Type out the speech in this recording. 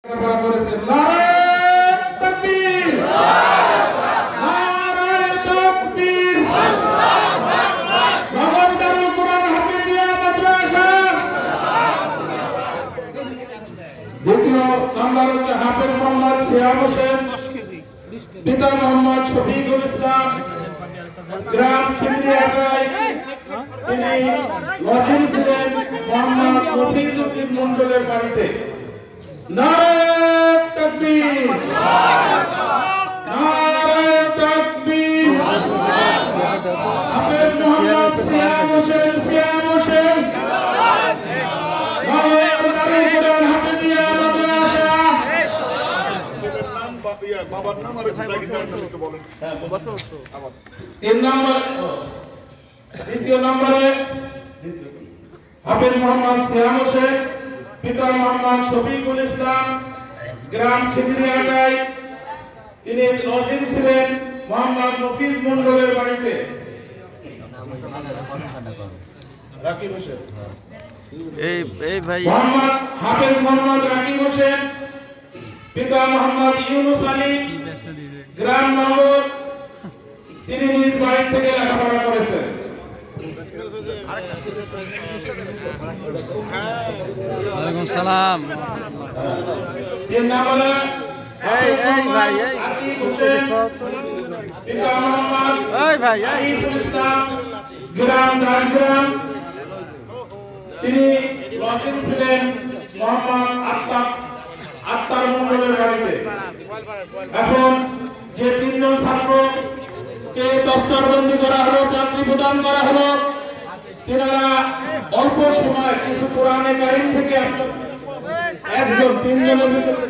করেছেন নারায়ে তাকবীর নারায়ে তাকবীর আল্লাহু আকবার ভগবান দারুল কুরআন হাফেজিয়া মাদ্রাসা দ্বিতীয় নাম্বার হচ্ছে হাফেজ মোহাম্মদ সিয়াম হোসেন পিতা মোহাম্মদ শফিকুল ইসলাম গ্রাম খিমরিয়াগাঁয় তিনি ওয়াজির ছিলেন মোহাম্মদ মফিজউদ্দিন মণ্ডলের বাড়িতে নারায়ে তাকবীর নারায়ে তাকবীর হাফেজ মোহাম্মদ সিয়াম হোসেন মাওলানা দারুল কুরআন হাফেজিয়া মাদ্রাসা বাবার নাম আর একটু বলেন তিন নম্বর দ্বিতীয় নম্বরে হাফেজ মোহাম্মদ সিয়াম হোসেন পিতা মোহাম্মদ শফিকুল ইসলাম গ্রাম খিমরিয়াগাঁয় তিনি লজিং ছিলেন মোহাম্মদ মফিজ মণ্ডলের বাড়িতে রাকিব হোসেন এই ভাই মোহাম্মদ হাফেজ মোহাম্মদ রাকিব হোসেন পিতা মোহাম্মদ ইউনুস আলী গ্রাম নগর তিনি নিজ বাড়ি থেকে লেখাপড়া করেছেন ওয়ালাইকুম সালাম তিন নম্বরে এই ভাই আতিক হোসেন পিতা মোহাম্মদ ভাই আতিকুল ইসলাম গ্রাম দারগ্রাম তিনি লজিং ছিলেন মোহাম্মদ আত্তার মণ্ডলের বাড়িতে এখন যে তিনজন ছাত্রকে দস্তরবন্দি করা হলো চাকরি প্রদান করা হলো তেনারা অল্প সময় কিছু কোরআনে কারীম থেকে একজন তিনজনের ভিতরে